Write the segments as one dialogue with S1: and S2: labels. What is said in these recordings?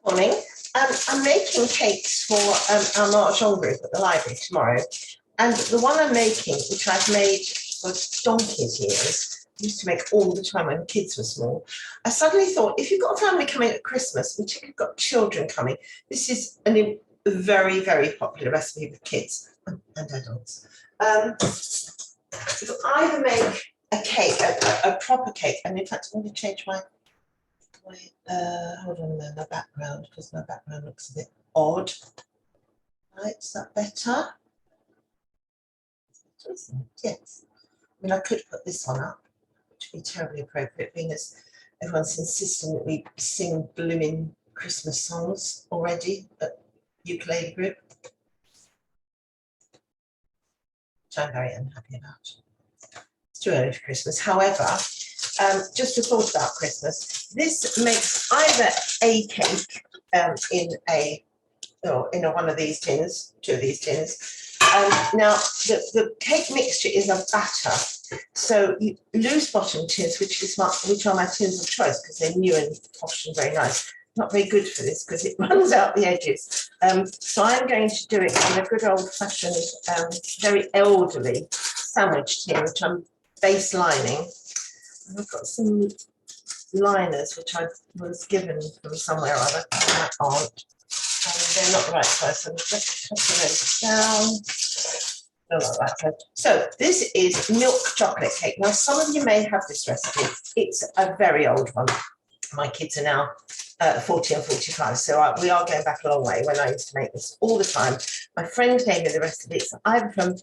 S1: Morning. I'm making cakes for our Marchon group at the library tomorrow. And the one I'm making, which I've made for donkey's years, used to make all the time when kids were small, I suddenly thought, if you've got a family coming at Christmas, and you've got children coming, this is a very, very popular recipe with kids and adults. You either make a cake, a proper cake, and in fact, I'm going to change my hold on my background, because my background looks a bit odd. Right, is that better? Yes. I mean, I could put this one up, which would be terribly appropriate, being as everyone's insisting that we sing blooming Christmas songs already at ukulele group, which I'm very unhappy about. It's too early for Christmas. However, just a thought about Christmas. This makes either a cake in one of these tins, two of these tins. Now, the cake mixture is a batter. So loose bottom tins, which are my tins of choice because they're new and posh and very nice. Not very good for this because it runs out the edges. So I'm going to do it in a good old fashioned, very elderly sandwich tin, which I'm base lining. And I've got some liners which I was given from somewhere or other that aren't. They're not the right size, so I'm just pressing those down. Don't like that. So this is milk chocolate cake. Now, some of you may have this recipe. It's a very old one. My kids are now 40 and 45, so we are going back a long way. When I used to make this all the time, my friend gave me the recipe. It's either from,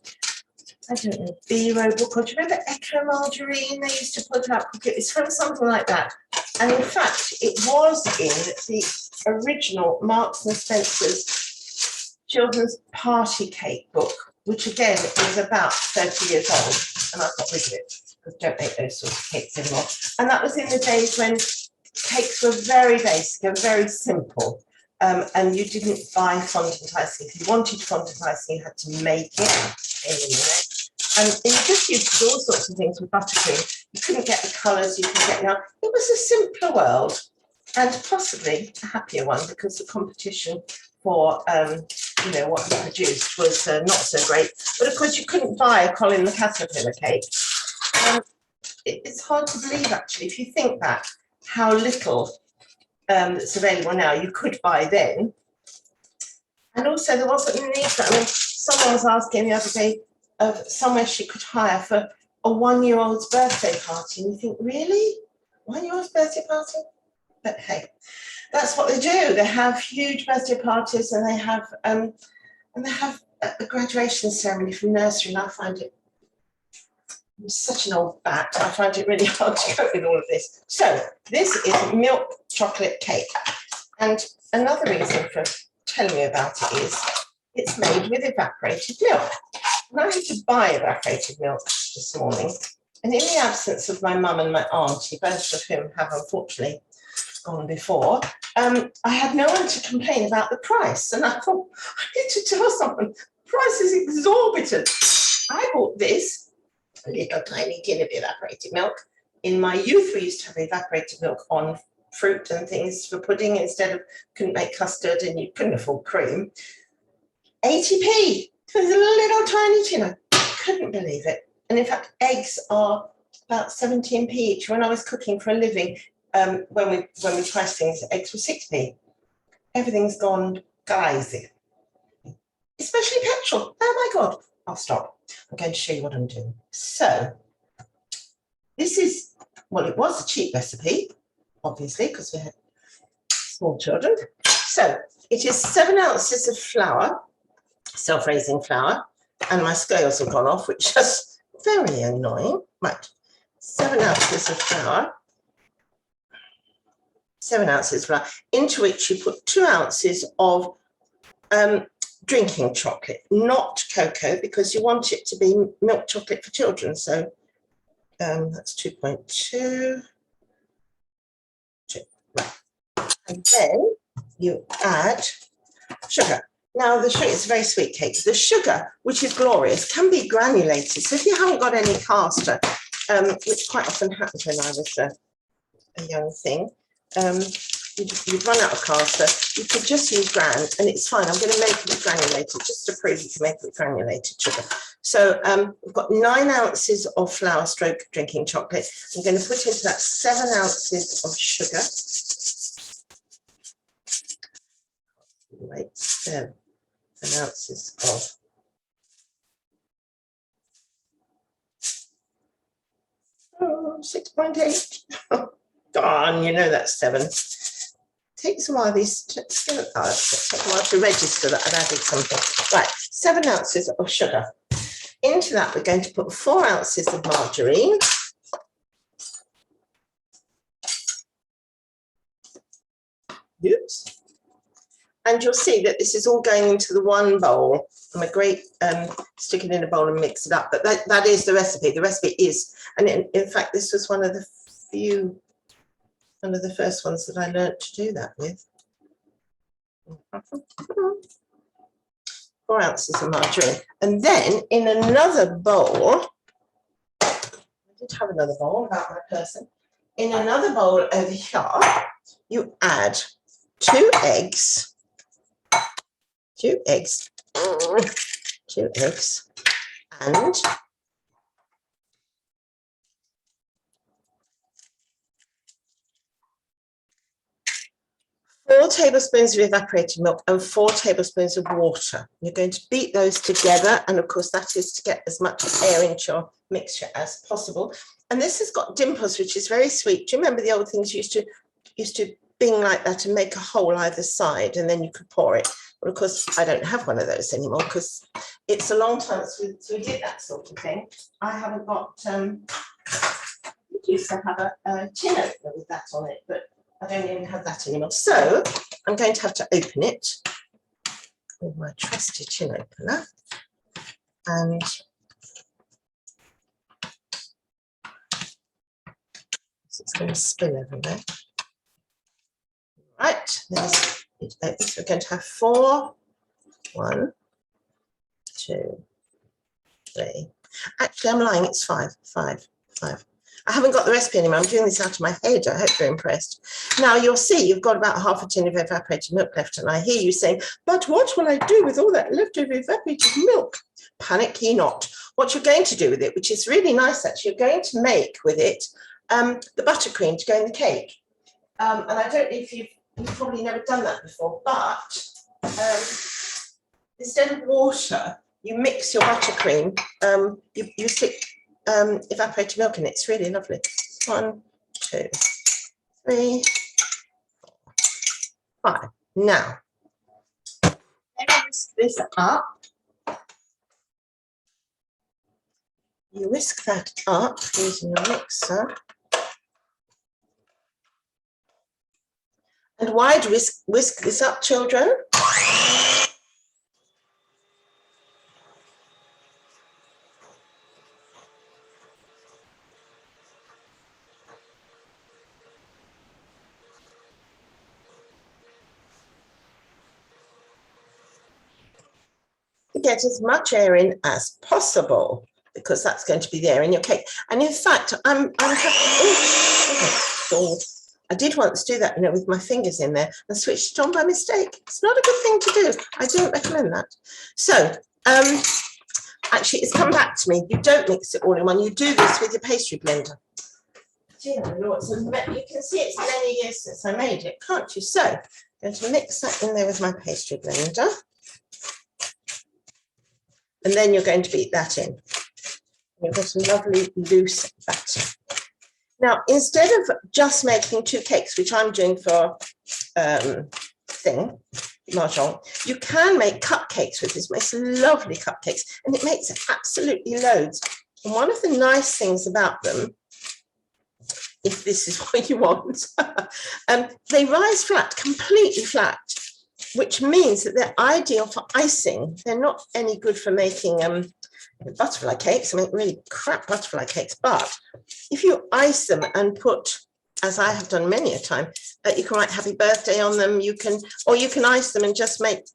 S1: I don't know, Biro book, or do you remember Echo Margarine? They used to put out, it's from something like that. And in fact, it was in the original Marks and Spencer's children's party cake book, which again is about 30 years old. And I've got rid of it because I don't make those sorts of cakes anymore. And that was in the days when cakes were very basic and very simple. And you didn't buy fondant icing. If you wanted fondant icing, you had to make it. And you just used all sorts of things with buttercream. You couldn't get the colours you can get now. It was a simpler world and possibly a happier one because the competition for what you produced was not so great. But of course, you couldn't buy a Colin the Caterpillar cake. It's hard to believe, actually, if you think back how little that's available now you could buy then. And also, there wasn't a need for, someone was asking the other day of somewhere she could hire for a 1-year-old's birthday party. And you think, really? 1-year-old's birthday party? But hey, that's what they do. They have huge birthday parties, and they have a graduation ceremony from nursery. And I find it, I'm such an old bat, I find it really hard to cope with all of this. So this is milk chocolate cake. And another reason for telling you about it is it's made with evaporated milk. And I had to buy evaporated milk this morning. And in the absence of my mum and my auntie, both of whom have unfortunately gone before, I had no one to complain about the price. And I thought, I need to tell someone, the price is exorbitant. I bought this, a little tiny tin of evaporated milk. In my youth, we used to have evaporated milk on fruit and things for pudding instead of, couldn't make custard and you couldn't afford cream. 80p. It was a little tiny tin. I couldn't believe it. And in fact, eggs are about 17p each. When I was cooking for a living, when we priced things, eggs were 6p. Everything's gone crazy, especially petrol. Oh my God! I'll stop. I'm going to show you what I'm doing. So this is, well, it was a cheap recipe, obviously, because we had small children. So it is 7 ounces of flour, self-raising flour, and my scales have gone off, which is very annoying. Right, 7 ounces of flour, 7 ounces of flour, into which you put 2 ounces of drinking chocolate, not cocoa, because you want it to be milk chocolate for children. So that's 2.2. Right. And then you add sugar. Now, the sugar is a very sweet cake. The sugar, which is glorious, can be granulated. So if you haven't got any caster, which quite often happened when I was a young thing, you'd run out of caster. You could just use gran, and it's fine. I'm going to make it granulated just to prove you can make it granulated sugar. So we've got 9 ounces of flour stroke drinking chocolate. I'm going to put into that 7 ounces of sugar. Wait, 7 ounces of 6.8. Darn, you know that's 7. Takes a while. These takes a while to register that I've added something. Right, 7 ounces of sugar. Into that, we're going to put 4 ounces of margarine. Oops. And you'll see that this is all going into the one bowl. I'm a great stick it in a bowl and mix it up. But that is the recipe. The recipe is, and in fact, this was one of the first ones that I learned to do that with. 4 ounces of margarine. And then in another bowl, I did have another bowl about my person. In another bowl over here, you add 2 eggs. 2 eggs, and 4 tablespoons of evaporated milk and 4 tablespoons of water. You're going to beat those together, and of course that is to get as much air into your mixture as possible. And this has got dimples, which is very sweet. Do you remember the old things used to bing like that and make a hole either side, and then you could pour it? Well, of course, I don't have one of those anymore because it's a long time since we did that sort of thing. I haven't got, I used to have a tin opener with that on it, but I don't even have that anymore. So I'm going to have to open it with my trusty tin opener. And it's going to spill everywhere. Right, there's it opens. We're going to have 4. 1, 2, 3. Actually, I'm lying, it's 5. I haven't got the recipe anymore. I'm doing this out of my head. I hope you're impressed. Now you'll see you've got about half a tin of evaporated milk left, and I hear you saying, but what will I do with all that leftover evaporated milk? Panic ye not. What you're going to do with it, which is really nice actually, you're going to make with it the buttercream to go in the cake. And I don't know if you've probably never done that before, but instead of water, you mix your buttercream, you stick evaporated milk in it. It's really lovely. 1, 2, 3, 4, 5. Now, whisk this up. You whisk that up using your mixer. And why do we whisk this up, children? To get as much air in as possible, because that's going to be there in your cake. And in fact, I did once do that, with my fingers in there and switched it on by mistake. It's not a good thing to do. I don't recommend that. So, actually, it's come back to me. You don't mix it all in one. You do this with your pastry blender. Dear Lord, so you can see it's many years since I made it, can't you? So, I'm going to mix that in there with my pastry blender. And then you're going to beat that in. You've got some lovely loose batter. Now, instead of just making 2 cakes, which I'm doing for Mahjong, you can make cupcakes with this. It makes lovely cupcakes, and it makes absolutely loads. And one of the nice things about them, if this is what you want, they rise flat, completely flat, which means that they're ideal for icing. They're not any good for making butterfly cakes. I mean, really crap butterfly cakes. But if you ice them and put, as I have done many a time, you can write happy birthday on them. You can ice them and just make,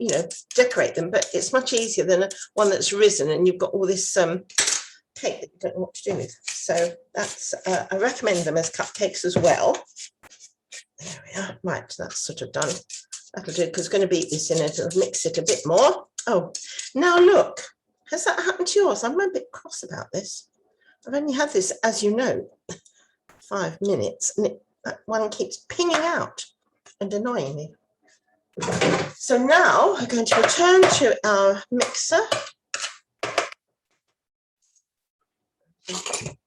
S1: decorate them. But it's much easier than one that's risen and you've got all this cake that you don't know what to do with. So that's, I recommend them as cupcakes as well. There we are. Right, that's sort of done. That'll do, because we're going to beat this in it. It'll mix it a bit more. Oh, now look, has that happened to yours? I'm a bit cross about this. I've only had this, as you know, 5 minutes, and that one keeps pinging out and annoying me. So now we're going to return to our mixer.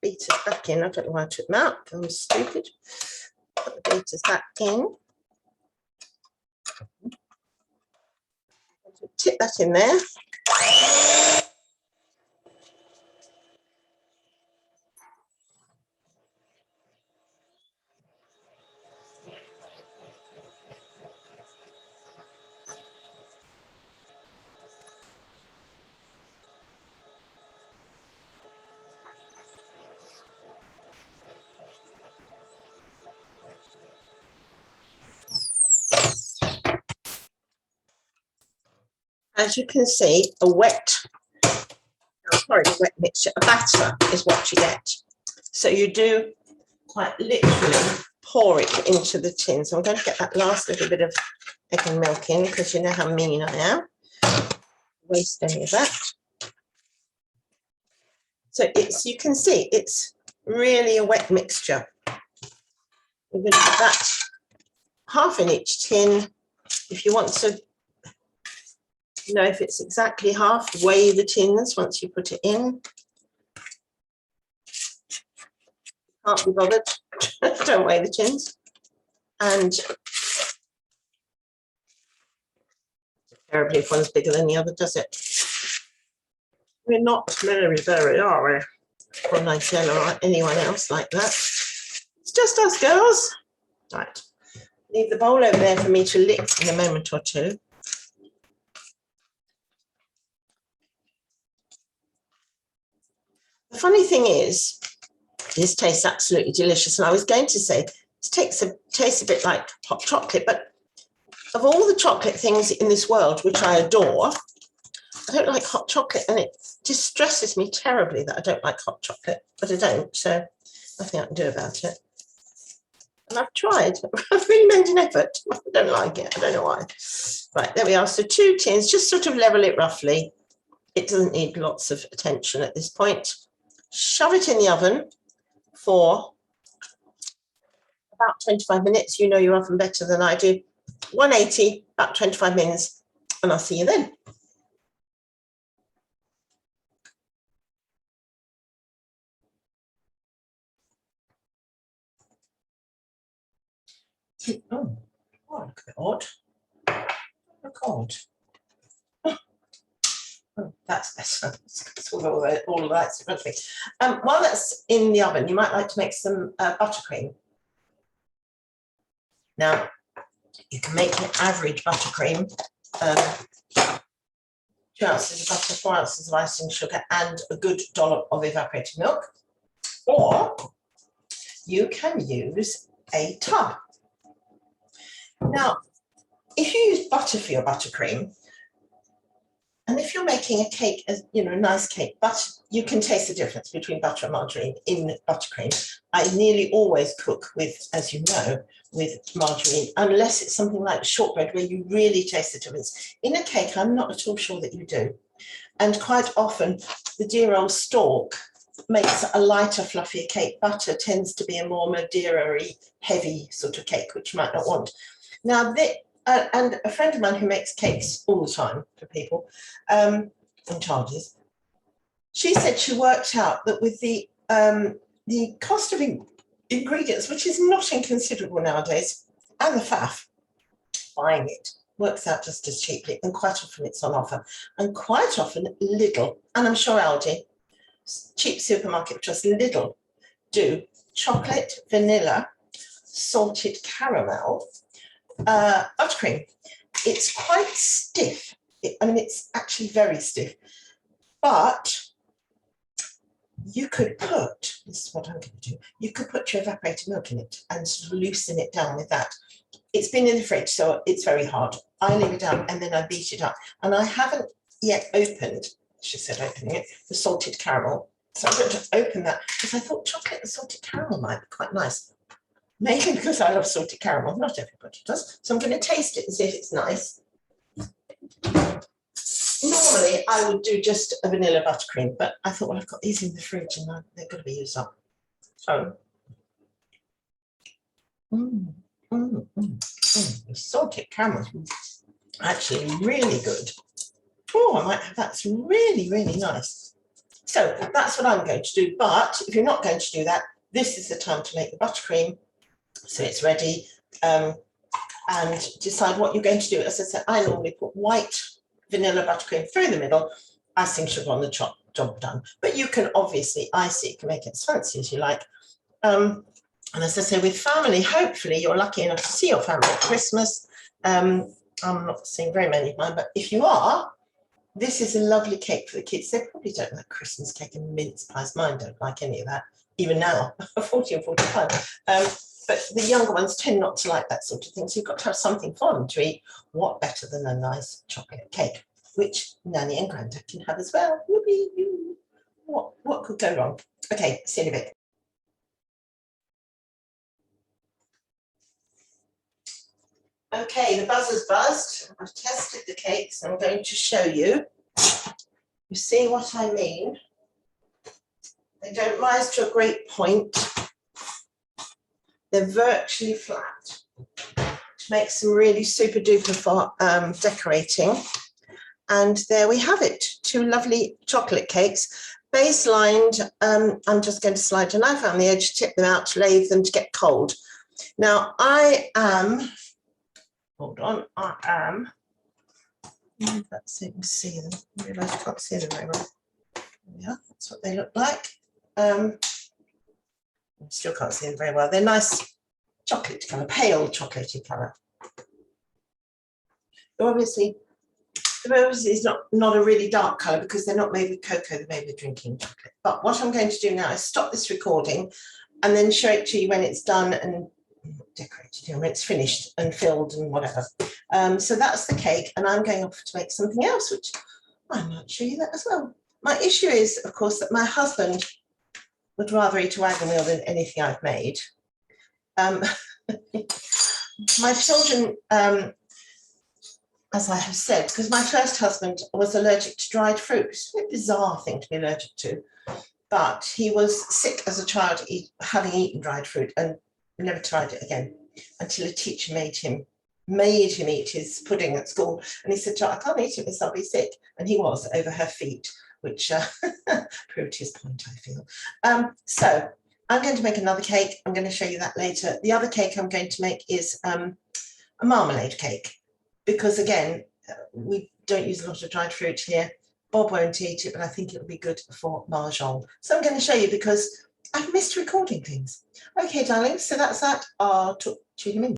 S1: Beat it back in. I don't know why I took them out. I'm stupid. Put the beaters back in. Tip that in there. As you can see, a wet mixture, a batter is what you get. So you do quite literally pour it into the tin. So I'm going to get that last little bit of egg and milk in, because you know how mean I am. Waste any of that. So you can see it's really a wet mixture. We're going to put that half in each tin. If you want to know if it's exactly half, weigh the tins once you put it in. Can't be bothered. Don't weigh the tins. And terribly if one's bigger than the other, does it? We're not very, are we? Or Nigella or anyone else like that. It's just us girls. Right. Leave the bowl over there for me to lick in a moment or two. The funny thing is, this tastes absolutely delicious. And I was going to say, it tastes a bit like hot chocolate, but of all the chocolate things in this world, which I adore, I don't like hot chocolate, and it distresses me terribly that I don't like hot chocolate, but I don't, so nothing I can do about it. And I've tried. I've really made an effort. I don't like it. I don't know why. Right, there we are. So 2 tins, just sort of level it roughly. It doesn't need lots of attention at this point. Shove it in the oven for about 25 minutes. You know your oven better than I do. 180, about 25 minutes, and I'll see you then. Oh, look a bit odd. Look odd. Oh, that's better. It's all of that's perfect. While that's in the oven, you might like to make some buttercream. Now, you can make an average buttercream, 2 ounces of butter, 4 ounces of icing sugar, and a good dollop of evaporated milk. Or you can use a tub. Now, if you use butter for your buttercream, and if you're making a cake, a nice cake, but you can taste the difference between butter and margarine in buttercream. I nearly always cook with, as you know, with margarine, unless it's something like shortbread where you really taste the difference. In a cake, I'm not at all sure that you do. And quite often, the dear old Stork makes a lighter, fluffier cake. Butter tends to be a more Madeira-y, heavy sort of cake, which you might not want. Now, and a friend of mine who makes cakes all the time for people and charges, she said she worked out that with the cost of ingredients, which is not inconsiderable nowadays, and the faff, buying it works out just as cheaply, and quite often it's on offer. And quite often Lidl, and I'm sure Aldi, cheap supermarket trust, Lidl, do chocolate, vanilla, salted caramel, buttercream. It's quite stiff. It's actually very stiff, but you could put, this is what I'm going to do, you could put your evaporated milk in it and sort of loosen it down with that. It's been in the fridge, so it's very hard. I leave it down and then I beat it up. And I haven't yet opened, she said opening it, the salted caramel. So I'm going to open that because I thought chocolate and salted caramel might be quite nice. mainly because I love salted caramel. Not everybody does. So I'm going to taste it and see if it's nice. Normally, I would do just a vanilla buttercream, but I thought, well, I've got these in the fridge and they're going to be used up. So, the salted caramel is actually really good. Oh, I might have that. It's really, really nice. So that's what I'm going to do. But if you're not going to do that, this is the time to make the buttercream. So it's ready. And decide what you're going to do. As I said, I normally put white vanilla buttercream through the middle, icing sugar on the top, job done. But you can obviously ice it, you can make it as fancy as you like. And as I say, with family, hopefully you're lucky enough to see your family at Christmas. I'm not seeing very many of mine, but if you are, this is a lovely cake for the kids. They probably don't like Christmas cake and mince pies. Mine don't like any of that, even now, 40 and 45. But the younger ones tend not to like that sort of thing. So you've got to have something for them to eat. What better than a nice chocolate cake, which Nanny and Grandad can have as well. What could go wrong? Okay, see you in a bit. Okay, the buzzer's buzzed. I've tested the cakes. I'm going to show you. You see what I mean? They don't rise to a great point. They're virtually flat, which makes them really super duper for decorating. And there we have it, 2 lovely chocolate cakes, base lined. I'm just going to slide a knife around the edge, tip them out, lathe them to get cold. Now let's see if you can see them. I realise you can't see them very well. Yeah, that's what they look like. Still can't see them very well. They're nice chocolate colour, pale chocolatey colour. Obviously, the rose is not a really dark colour because they're not made with cocoa, they're made with drinking chocolate. But what I'm going to do now is stop this recording and then show it to you when it's done and decorated, when it's finished and filled and whatever. So that's the cake, and I'm going off to make something else, which I might show you that as well. My issue is, of course, that my husband would rather eat a wagon wheel than anything I've made. My children, as I have said, because my first husband was allergic to dried fruit. It's a bizarre thing to be allergic to, but he was sick as a child having eaten dried fruit and never tried it again until a teacher made him eat his pudding at school. And he said, I can't eat it because I'll be sick. And he was over her feet, which proved his point, I feel. So I'm going to make another cake. I'm going to show you that later. The other cake I'm going to make is a marmalade cake, because again, we don't use a lot of dried fruit here. Bob won't eat it, but I think it'll be good for mahjong. So I'm going to show you because I've missed recording things. Okay, darling, so that's that. I'll talk to you in a minute.